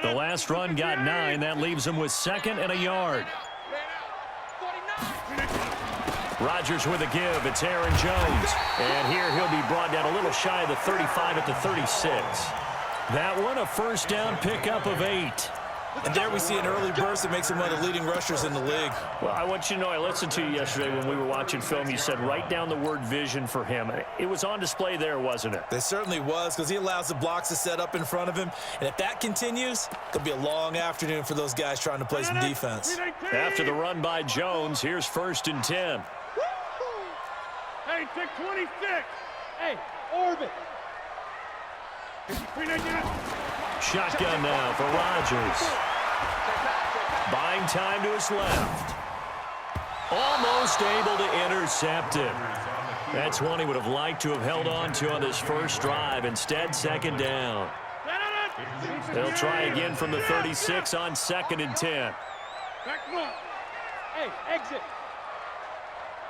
The last run got 9. That leaves him with 2nd and a yard. Rodgers with a give. It's Aaron Jones. And here he'll be brought down a little shy of the 35 at the 36. That one a first down pickup of 8. And there we see an early burst that makes him one of the leading rushers in the league. Well, I want you to know, I listened to you yesterday when we were watching film. You said write down the word vision for him. It was on display there, wasn't it? It certainly was, because he allows the blocks to set up in front of him. And if that continues, it could be a long afternoon for those guys trying to play some defense. After the run by Jones, here's 1st and 10. Hey, take 26. Hey, orbit. Shotgun now for Rodgers. Buying time to his left. Almost able to intercept it. That's one he would have liked to have held on to on this first drive. Instead, 2nd down. They'll try again from the 36 on 2nd and 10. Back one. Hey, exit.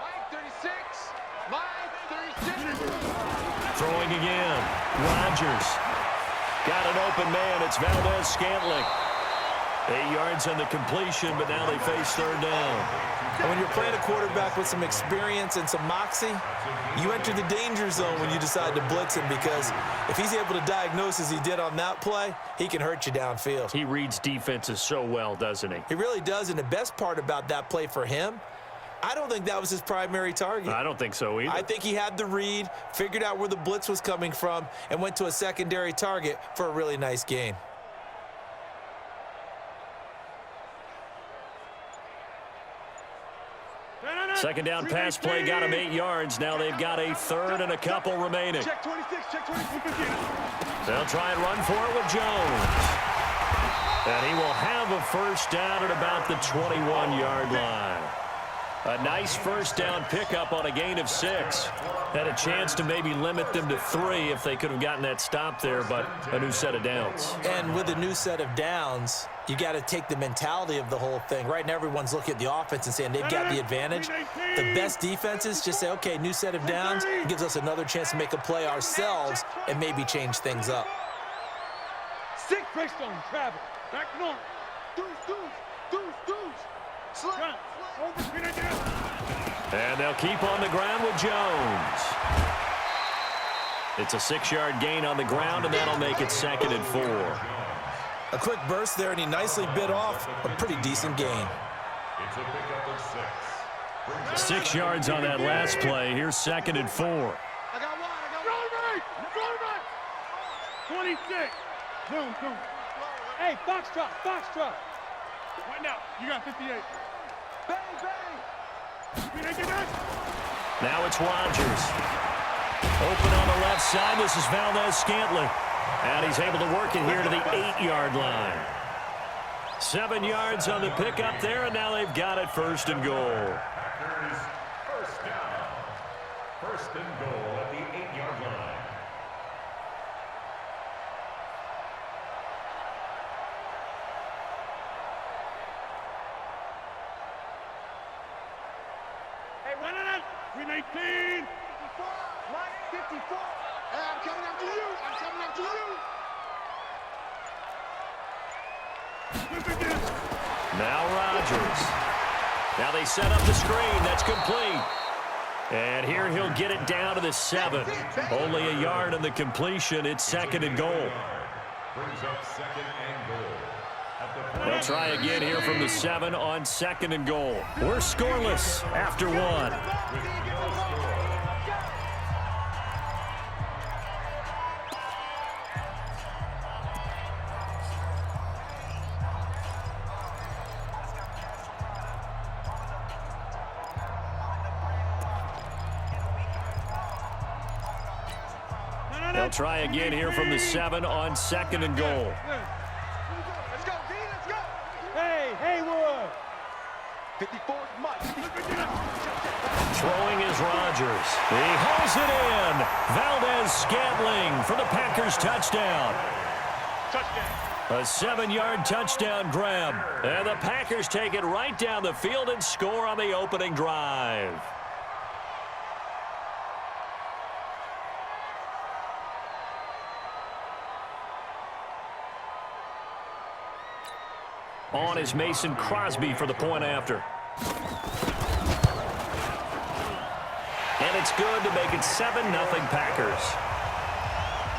Mike 36. Mike 36. Throwing again. Rodgers. Got an open man. It's Valdez-Scantling. 8 yards on the completion, but now they face 3rd down. And when you're playing a quarterback with some experience and some moxie, you enter the danger zone when you decide to blitz him, because if he's able to diagnose as he did on that play, he can hurt you downfield. He reads defenses so well, doesn't he? He really does, and the best part about that play for him, I don't think that was his primary target. I don't think so either. I think he had the read, figured out where the blitz was coming from, and went to a secondary target for a really nice gain. Second down pass play got him 8 yards. Now they've got a 3rd and a couple remaining. Check 26, check 26. They'll try and run for it with Jones. And he will have a first down at about the 21-yard line. A nice first down pickup on a gain of 6. Had a chance to maybe limit them to 3 if they could have gotten that stop there, but a new set of downs. And with a new set of downs, you got to take the mentality of the whole thing. Right now, everyone's looking at the offense and saying they've got the advantage. The best defenses just say, okay, new set of downs. It gives us another chance to make a play ourselves and maybe change things up. 6 breaks on Travis. Back north. Deuce. Slide. And they'll keep on the ground with Jones. It's a 6-yard gain on the ground, and that'll make it 2nd and 4. A quick burst there, and he nicely bit off a pretty decent gain. It's a pickup of 6. 6 yards on that last play. Here's 2nd and 4. I got one. Roll right. 26. Zoom. Hey, Foxtrot. Right now, you got 58. Bang. Now it's Rodgers. Open on the left side. This is Valdez-Scantling. And he's able to work it here to the 8-yard line. 7 yards on the pickup there, and now they've got it 1st and goal. Packers first down. 1st and goal at the 8-yard line. Hey, run it out. 319. 54. Mike 54. Hey, I'm coming after you. Now Rodgers. Now they set up the screen. That's complete. And here he'll get it down to the 7. Only a yard on the completion. It's 2nd and goal. Brings up 2nd and goal. They'll try again here from the 7 on 2nd and goal. We're scoreless after 1. They'll try again here from the 7 on 2nd and goal. Let's go, D. Let's go. Hey, Haywood. 54. Mike. Throwing is Rodgers. He hauls it in. Valdez-Scantling for the Packers touchdown. A 7-yard touchdown grab. And the Packers take it right down the field and score on the opening drive. On is Mason Crosby for the point after. And it's good to make it 7-0 Packers.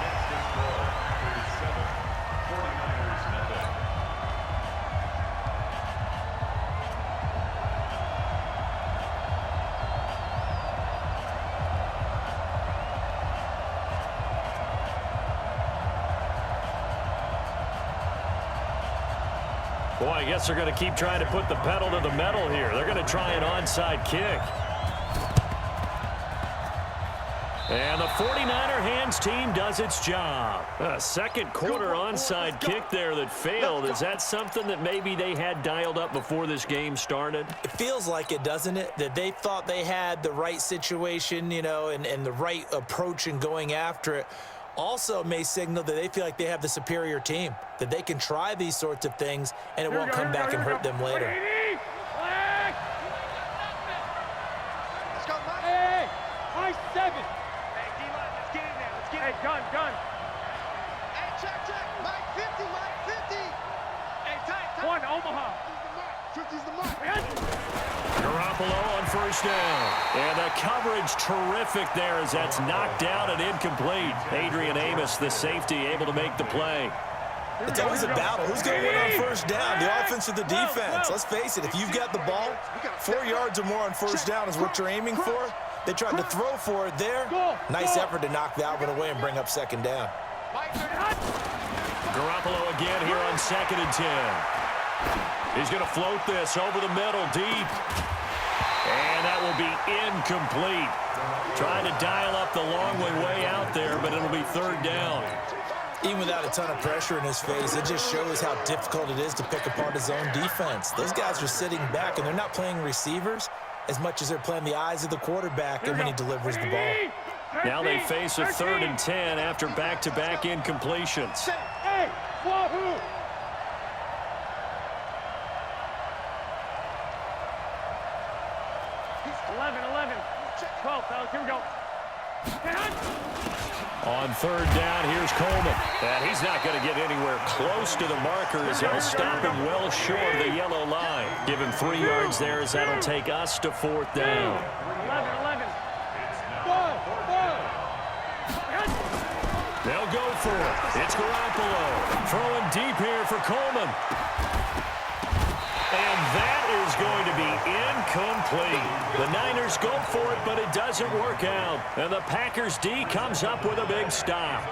Next is score, 37, 49ers nothing. Boy, I guess they're going to keep trying to put the pedal to the metal here. They're going to try an onside kick. And the 49er hands team does its job. A second quarter onside kick there that failed. Is that something that maybe they had dialed up before this game started? It feels like it, doesn't it? That they thought they had the right situation, you know, and the right approach in going after it. Also may signal that they feel like they have the superior team, that they can try these sorts of things and it won't come back and hurt them later. Let's go, Mike. Hey, high 7. Hey, D-line, let's get in there. Let's get Hey, gun. Hey, check. Mike, 50, Mike, 50. Hey, tight. One, Omaha. 50's the mark. Garoppolo on first down. And the coverage terrific there as that's knocked down and incomplete. Adrian Amos, the safety, able to make the play. It's always a battle. Who's going to win on first down, the offense or the defense? Let's face it, if you've got the ball, 4 yards or more on first down is what you're aiming for. They tried to throw for it there. Nice effort to knock that one away and bring up second down. Garoppolo again here on 2nd and 10. He's going to float this over the middle deep. And that will be incomplete. Trying to dial up the long way out there, but it'll be 3rd down. Even without a ton of pressure in his face, it just shows how difficult it is to pick apart his own defense. Those guys are sitting back, and they're not playing receivers as much as they're playing the eyes of the quarterback and when he delivers the ball. Now they face a 3rd and 10 after back-to-back incompletions. Hey, wahoo! He's 11. 12, fellas, here we go. On 3rd down, here's Coleman. And he's not going to get anywhere close to the marker as they'll stop him well short of the yellow line. Give him 3 yards there as that'll take us to 4th down. 11. They'll go for it. It's Garoppolo. Throwing deep here for Coleman. And that is going to be incomplete. The Niners go for it, but it doesn't work out. And the Packers D comes up with a big stop.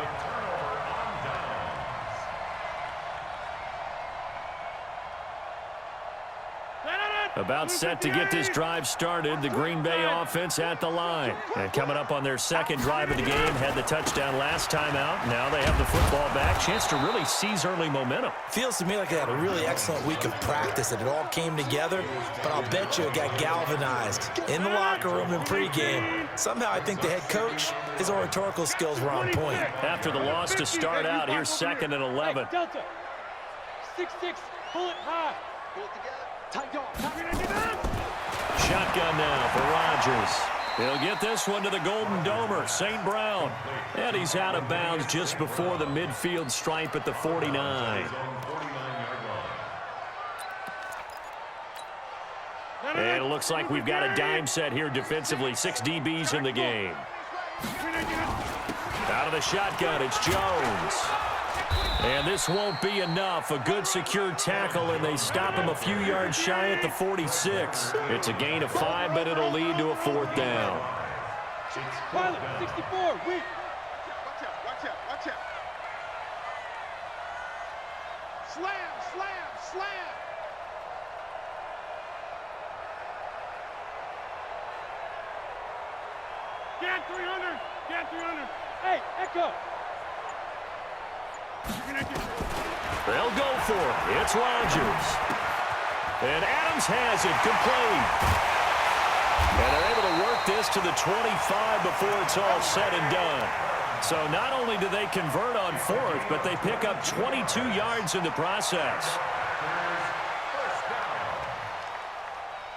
About set to get this drive started. The Green Bay offense at the line. And coming up on their 2nd drive of the game, had the touchdown last time out. Now they have the football back. Chance to really seize early momentum. Feels to me like they had a really excellent week of practice and it all came together, but I'll bet you it got galvanized in the locker room in pregame. Somehow I think the head coach, his oratorical skills were on point. After the loss to start out, here's 2nd and 11. Delta. 6-6, pull it high. Pull it together. Tight dog. Shotgun now for Rodgers. He'll get this one to the Golden Domer, St. Brown. And he's out of bounds just before the midfield stripe at the 49. And it looks like we've got a dime set here defensively. 6 DBs in the game. Out of the shotgun, it's Jones. And this won't be enough. A good secure tackle, and they stop him a few yards shy at the 46. It's a gain of 5, but it'll lead to a 4th down. Pilot, 64, weak. Watch out. Slam. Get 300. Hey, Echo. They'll go for it. It's Rodgers. And Adams has it complete. And they're able to work this to the 25 before it's all said and done. So not only do they convert on 4th, but they pick up 22 yards in the process.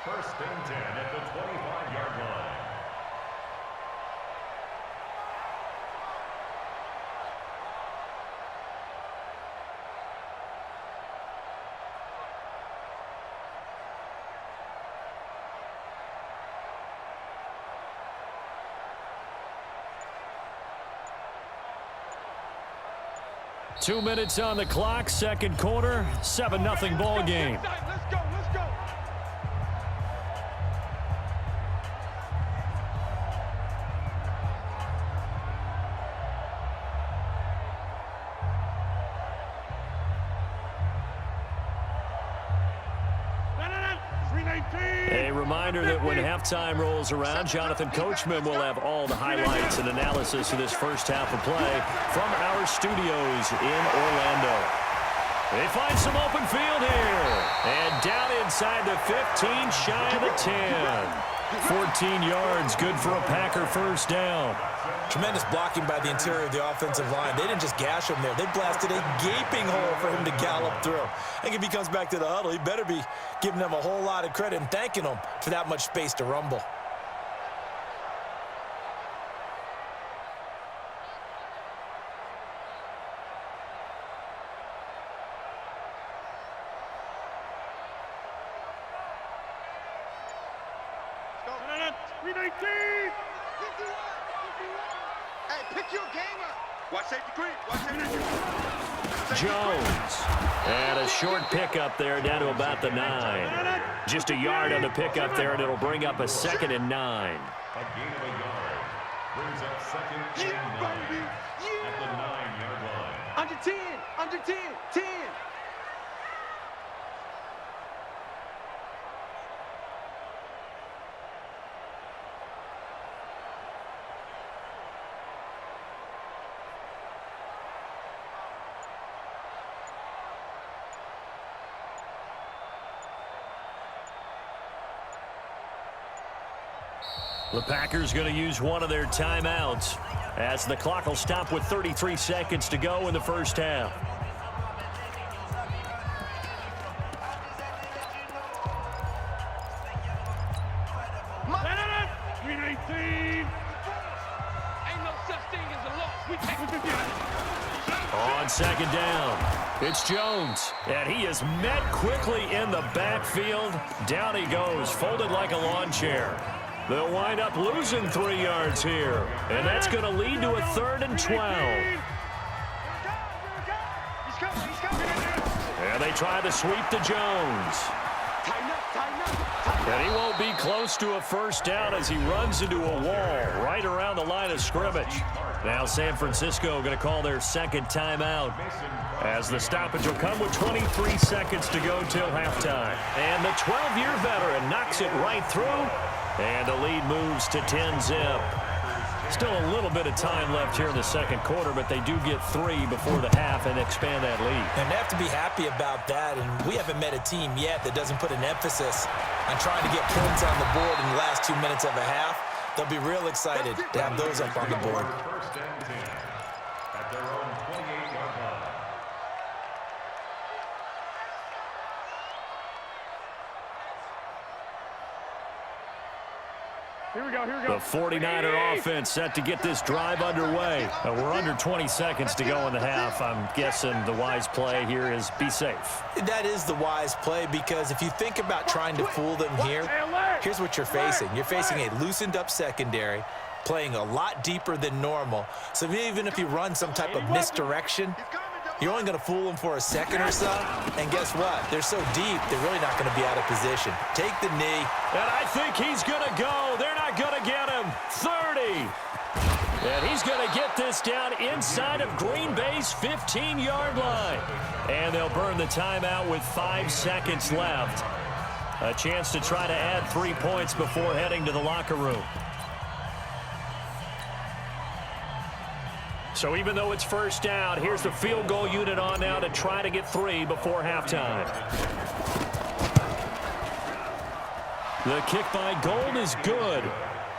First and 10 at the 25-yard line. 2 minutes on the clock, second quarter, 7-0 ball game. Let's go, let's go. A reminder that when halftime rolls around, Jonathan Coachman will have all the highlights and analysis of this first half of play from our studios in Orlando. They find some open field here. And down inside the 15, shy of the 10. 14 yards, good for a Packer first down. Tremendous blocking by the interior of the offensive line. They didn't just gash him there. They blasted a gaping hole for him to gallop through. I think if he comes back to the huddle, he better be giving them a whole lot of credit and thanking them for that much space to rumble. Hey, pick your game up. Watch safety creep. Watch safety creep. Jones. And a short pickup there down to about the 9. Just a yard on the pickup there, and it'll bring up a 2nd and 9. A gain of a yard. Brings up 2nd and 9 at the 9-yard line. Under 10, under 10, 10. The Packers going to use one of their timeouts as the clock will stop with 33 seconds to go in the first half. On second down, it's Jones, and he is met quickly in the backfield. Down he goes, folded like a lawn chair. They'll wind up losing 3 yards here, and that's going to lead to a 3rd and 12. And they try to sweep to Jones. And he won't be close to a first down as he runs into a wall right around the line of scrimmage. Now San Francisco going to call their second timeout as the stoppage will come with 23 seconds to go till halftime. And the 12-year veteran knocks it right through. And the lead moves to 10-zip. Still a little bit of time left here in the second quarter, but they do get 3 before the half and expand that lead. And they have to be happy about that, and we haven't met a team yet that doesn't put an emphasis on trying to get points on the board in the last 2 minutes of a half. They'll be real excited to have those up on the board. First and 10 at their own 28-yard line. Here we go, here we go. The 49er offense set to get this drive underway. We're under 20 seconds to go in the half. I'm guessing the wise play here is be safe. That is the wise play, because if you think about trying to fool them here, here's what you're facing. You're facing a loosened up secondary, playing a lot deeper than normal. So even if you run some type of misdirection, you're only going to fool them for a second or so. And guess what? They're so deep, they're really not going to be out of position. Take the knee. And I think he's going to go. They're not going to get him. 30. And he's going to get this down inside of Green Bay's 15-yard line. And they'll burn the timeout with 5 seconds left. A chance to try to add 3 points before heading to the locker room. So even though it's first down, here's the field goal unit on now to try to get 3 before halftime. The kick by Gold is good.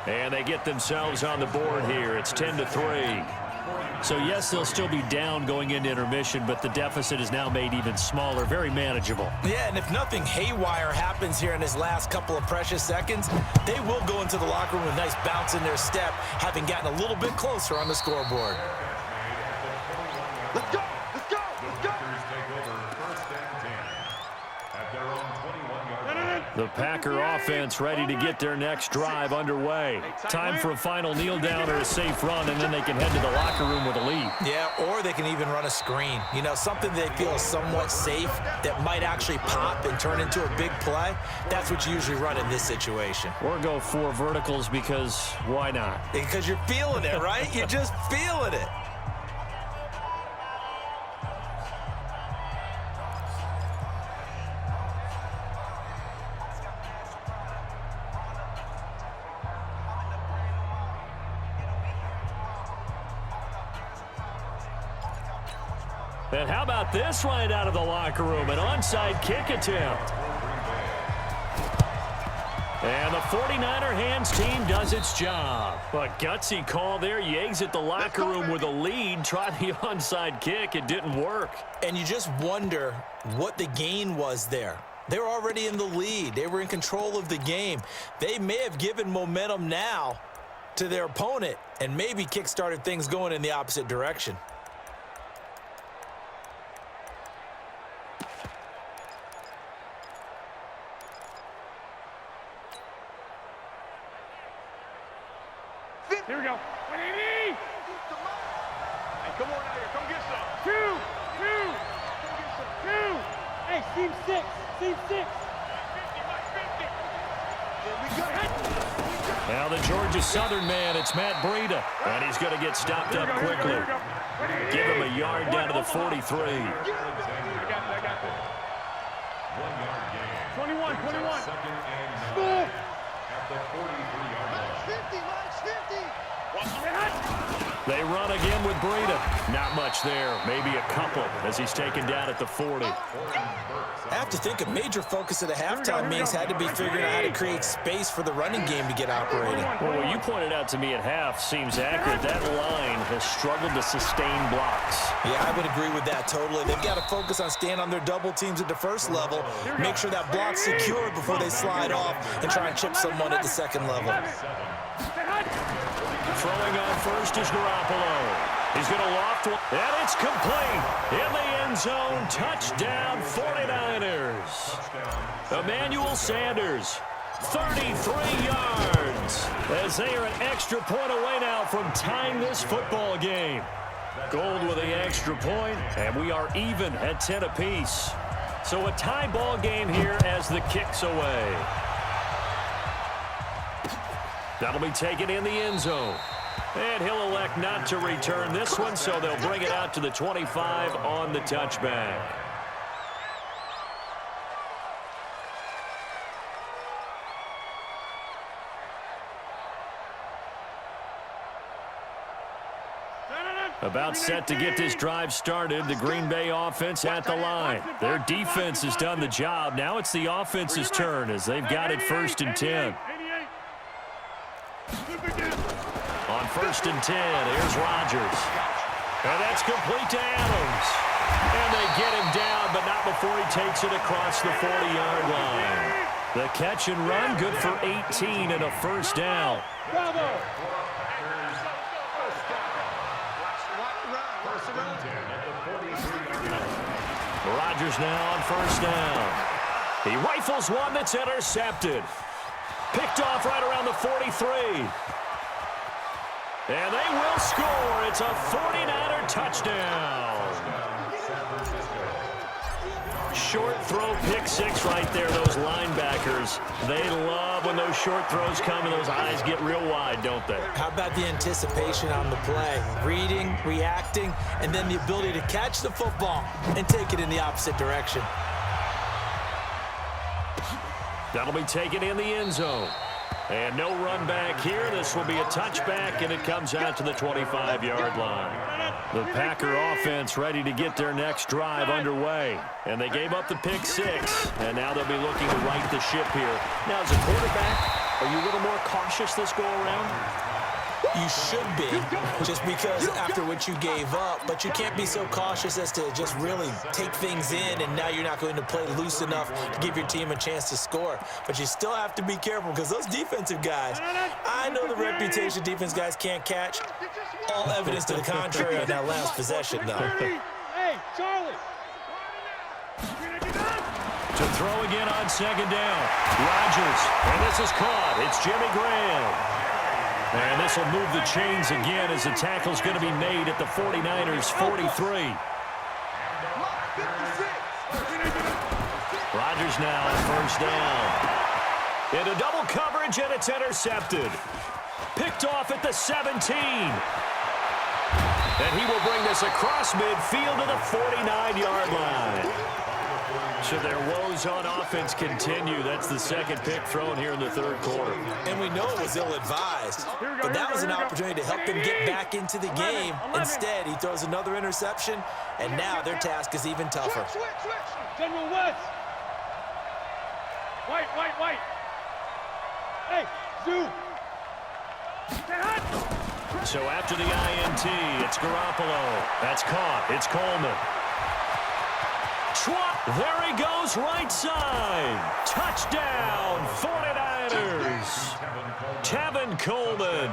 And they get themselves on the board here. It's 10-3. So, yes, they'll still be down going into intermission, but the deficit is now made even smaller, very manageable. Yeah, and if nothing haywire happens here in his last couple of precious seconds, they will go into the locker room with a nice bounce in their step, having gotten a little bit closer on the scoreboard. Let's go, let's go, let's go. Take over first and 10 at their own 21-yard line. The Packer offense ready to get their next drive underway. Time for a final kneel down or a safe run, and then they can head to the locker room with a lead. Yeah, or they can even run a screen. You know, something they feel is somewhat safe that might actually pop and turn into a big play. That's what you usually run in this situation. Or go 4 verticals because why not? Because you're feeling it, right? You're just feeling it. And how about this right out of the locker room? An onside kick attempt. And the 49er hands team does its job. A gutsy call there. You exit the locker room with a lead. Try the onside kick. It didn't work. And you just wonder what the gain was there. They were already in the lead. They were in control of the game. They may have given momentum now to their opponent and maybe kick-started things going in the opposite direction. Here we go. 180. Hey, come on out here. Come get some. 2. Hey, seam 6. Seam 6. Now the Georgia Southern man, it's Matt Breida. And he's going to get stopped up quickly. Give him a yard down to the 43. I got this. 21. Second and 9 School. at the 43-yard line. Mine's 50. They run again with Breida. Not much there. Maybe a couple as he's taken down at the 40. I have to think a major focus of the halftime meetings had to be figuring out how to create space for the running game to get operating. Well, what you pointed out to me at half seems accurate. That line has struggled to sustain blocks. Yeah, I would agree with that totally. They've got to focus on staying on their double teams at the first level, make sure that block's secure before they slide off and try and chip someone at the second level. Throwing on first is Garoppolo. He's going to loft one, and it's complete. In the end zone, touchdown 49ers. Emmanuel Sanders, 33 yards. As they are an extra point away now from tying this football game. Gold with the extra point, and we are even at 10 apiece. So a tie ball game here as the kick's away. That'll be taken in the end zone. And he'll elect not to return this one, so they'll bring it out to the 25 on the touchback. About set to get this drive started. The Green Bay offense at the line. Their defense has done the job. Now it's the offense's turn as they've got it 1st and 10. On 1st and 10, here's Rodgers. And that's complete to Adams. And they get him down, but not before he takes it across the 40-yard line. The catch and run, good for 18 and a first down. Bravo. Rodgers now on 1st down. He rifles one that's intercepted. Picked off right around the 43. And they will score. It's a 49er touchdown. Short throw, pick 6 right there. Those linebackers, they love when those short throws come and those eyes get real wide, don't they? How about the anticipation on the play? Reading, reacting, and then the ability to catch the football and take it in the opposite direction. That'll be taken in the end zone. And no run back here. This will be a touchback, and it comes out to the 25-yard line. The Packer offense ready to get their next drive underway. And they gave up the pick 6, and now they'll be looking to right the ship here. Now, as a quarterback, are you a little more cautious this go-around? You should be, just because after what you gave up, but you can't be so cautious as to just really take things in, and now you're not going to play loose enough to give your team a chance to score. But you still have to be careful because those defensive guys, I know the reputation defense guys can't catch. All evidence to the contrary on that last possession, though. Hey, Charlie. To throw again on second down. Rodgers, and this is caught. It's Jimmy Graham. And this will move the chains again as the tackle's going to be made at the 49ers' 43. Rodgers now on first down. Into double coverage, and it's intercepted. Picked off at the 17. And he will bring this across midfield to the 49-yard line. Should their woes on offense continue, that's the second pick thrown here in the third quarter. And we know it was ill-advised, but that was an opportunity to help them get back into the game. Instead, he throws another interception, and now their task is even tougher. General West. White. Hey, Zoo. So after the INT, it's Garoppolo. That's caught. It's Coleman. There he goes, right side. Touchdown, 49ers. Tevin Coleman,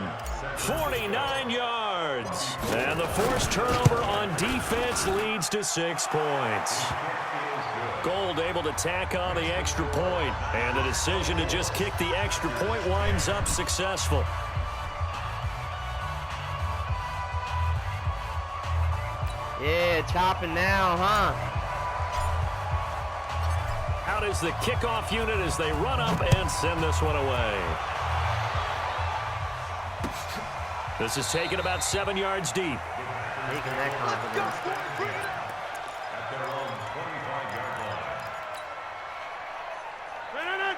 49 yards. And the forced turnover on defense leads to 6 points. Gold able to tack on the extra point, and the decision to just kick the extra point winds up successful. Yeah, chopping now, huh? Out is the kickoff unit as they run up and send this one away. This is taken about 7 yards deep. Taking that confidence. At their own 25-yard line.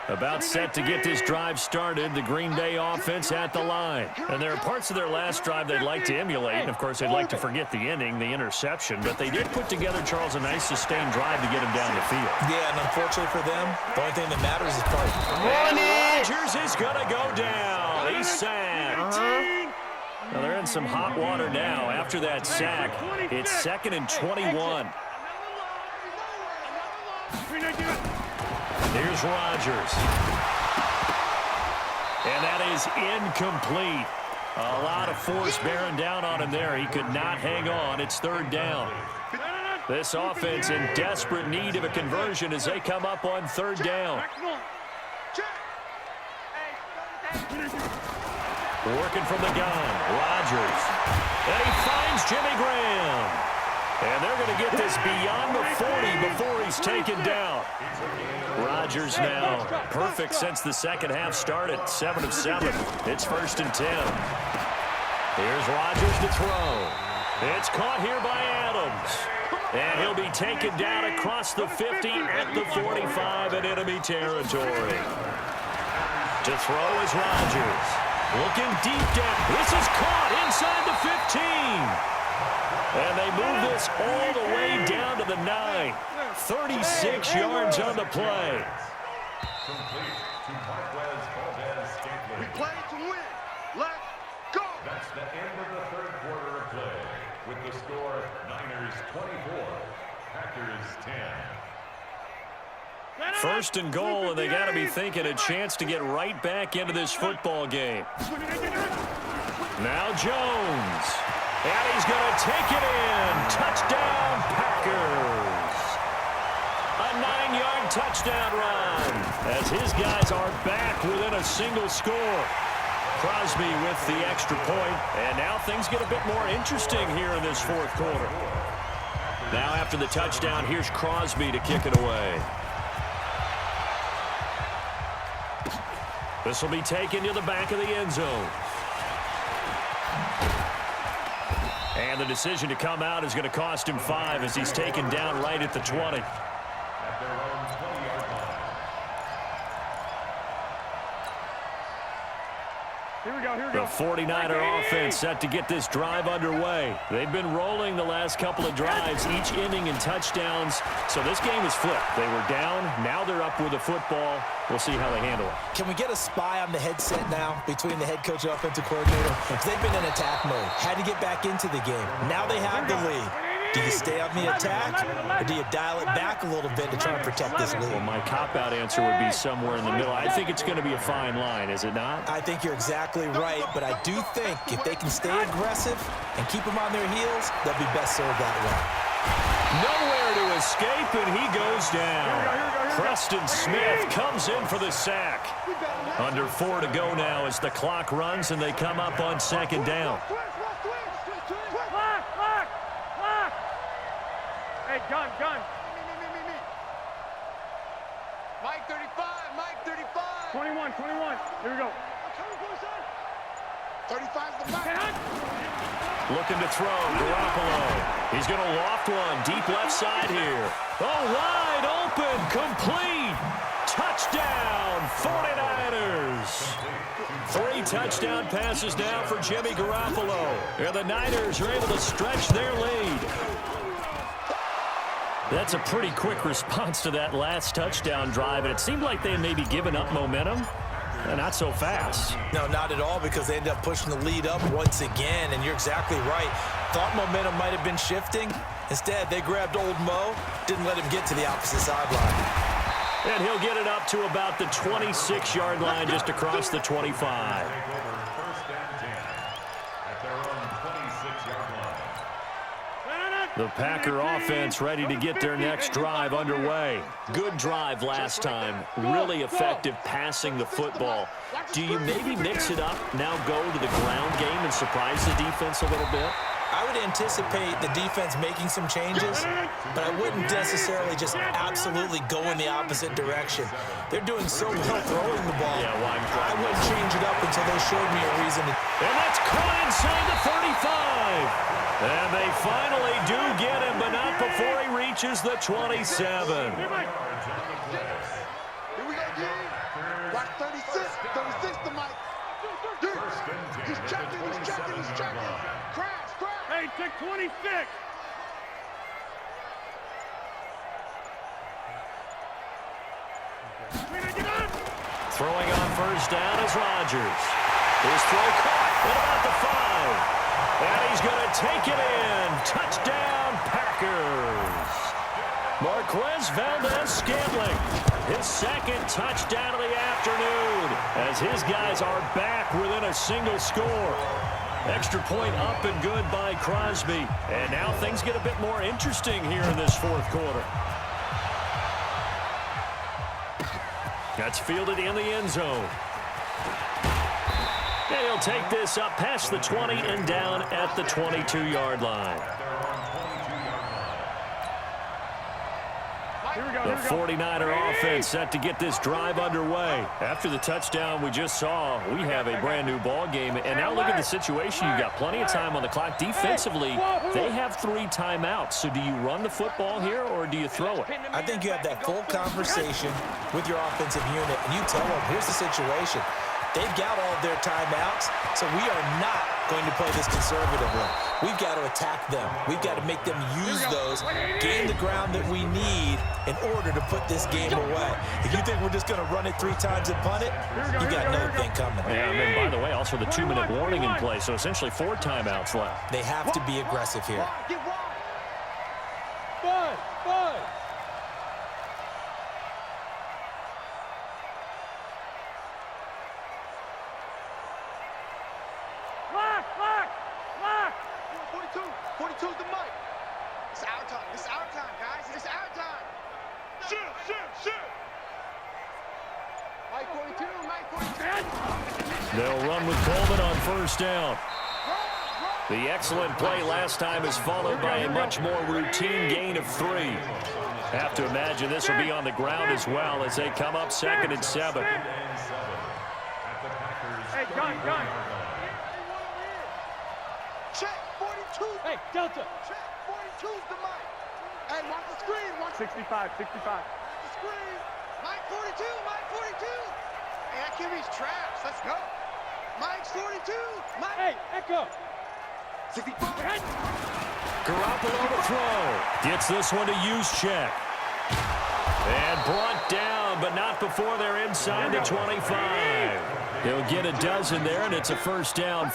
About set to get this drive started, the Green Bay offense at the line. And there are parts of their last drive they'd like to emulate. And, of course, they'd like to forget the ending, the interception. But they did put together, Charles, a nice sustained drive to get him down the field. Yeah, and unfortunately for them, the only thing that matters is part. And Rodgers is going to go down. He's sacked. Well, they're in some hot water now. After that sack, it's 2nd and 21. Here's Rodgers. And that is incomplete. A lot of force bearing down on him there. He could not hang on. It's 3rd down. This offense in desperate need of a conversion as they come up on 3rd down. Working from the gun, Rodgers. And he finds Jimmy Graham. And they're going to get this beyond the 40 before he's taken down. Rodgers now perfect since the second half started, 7 of 7. It's 1st and 10. Here's Rodgers to throw. It's caught here by Adams. And he'll be taken down across the 50 at the 45 in enemy territory. To throw is Rodgers. Looking deep down. This is caught inside the 15. And they move this all the way down to the 9. 36 yards on the play. Complete to Marquez Valdez-Scantling. We play to win. Let's go. That's the end of the third quarter of play. With the score, Niners 24, Packers 10. 1st and goal, and they got to be thinking a chance to get right back into this football game. Now Jones. And he's going to take it in. Touchdown, Packers. A 9-yard touchdown run as his guys are back within a single score. Crosby with the extra point, and now things get a bit more interesting here in this 4th quarter. Now after the touchdown, here's Crosby to kick it away. This will be taken to the back of the end zone. And the decision to come out is going to cost him 5 as he's taken down right at the 20. At their own 20-yard line. Here we go. The 49er offense set to get this drive underway. They've been rolling the last couple of drives, each ending in touchdowns. So this game is flipped. They were down. Now they're up with the football. We'll see how they handle it. Can we get a spy on the headset now between the head coach and offensive coordinator? Because they've been in attack mode. Had to get back into the game. Now they have the lead. Do you stay on the attack, or do you dial it back a little bit to try and protect this lead? Well, my cop-out answer would be somewhere in the middle. I think it's going to be a fine line, is it not? I think you're exactly right, but I do think if they can stay aggressive and keep them on their heels, they'll be best served that way. Nowhere to escape, and he goes down. Preston Smith comes in for the sack. Under 4 to go now as the clock runs and they come up on second down. Hey, gun. Me. Mike 35. 21. Here we go. 35's the Mike. Looking to throw, Garoppolo. He's going to loft one, deep left side here. Oh, wide open, complete. Touchdown, 49ers. 3 touchdown passes now for Jimmy Garoppolo. And the Niners are able to stretch their lead. That's a pretty quick response to that last touchdown drive, and it seemed like they had maybe given up momentum. Not so fast. No, not at all, because they ended up pushing the lead up once again, and you're exactly right. Thought momentum might have been shifting. Instead, they grabbed old Mo, didn't let him get to the opposite sideline. And he'll get it up to about the 26-yard line, just across the 25. First and 10 at their own 26-yard line. The Packer offense ready to get their next drive underway. Good drive last time. Really effective passing the football. Do you maybe mix it up, now go to the ground game and surprise the defense a little bit? I would anticipate the defense making some changes, but I wouldn't necessarily just absolutely go in the opposite direction. They're doing so well throwing the ball. Yeah, well, I wouldn't change it up until they showed me a reason. And that's caught inside the 35. And they finally do get him, but not before he reaches the 27. Here we go, G. Watch 36 to Mike. Dude, he's checking. Crash. Hey, take 26. Throwing on first down is Rodgers. His throw caught at about the 5. And he's going to take it in. Touchdown, Packers. Marquez Valdez-Scantling, his second touchdown of the afternoon, as his guys are back within a single score. Extra point up and good by Crosby. And now things get a bit more interesting here in this fourth quarter. That's fielded in the end zone. And he'll take this up past the 20 and down at the 22-yard line. The 49er offense set to get this drive underway. After the touchdown we just saw, we have a brand new ball game. And now look at the situation. You've got plenty of time on the clock. Defensively, they have 3 timeouts. So do you run the football here or do you throw it? I think you have that full conversation with your offensive unit, and you tell them, here's the situation. They've got all of their timeouts, so we are not going to play this conservatively. We've got to attack them. We've got to make them use those, gain the ground that we need in order to put this game away. If you think we're just going to run it 3 times and punt it, you got no thing coming. Yeah, and then, by the way, also the 2-minute warning in play, so essentially 4 timeouts left. They have to be aggressive here. Get wide. Bud. Lock. 42's the mic. It's our time, guys. It's our time. Shoot. Mike 42. They'll run with Coleman on first down. The excellent play last time is followed by a much more routine gain of 3. Have to imagine this will be on the ground as well as they come up 2nd and 7. Hey, gun. Check 42. Hey, Delta. Check 42's the mic. Hey, watch the screen. 65. The screen. Mike 42. Hey, that QB's trash. Let's go. Mike's 42. Mike. Hey, Echo. 65. Garoppolo to throw. Gets this one to Juszczyk. And brought down, but not before they're inside the 25. They'll get a dozen there, and it's a first down.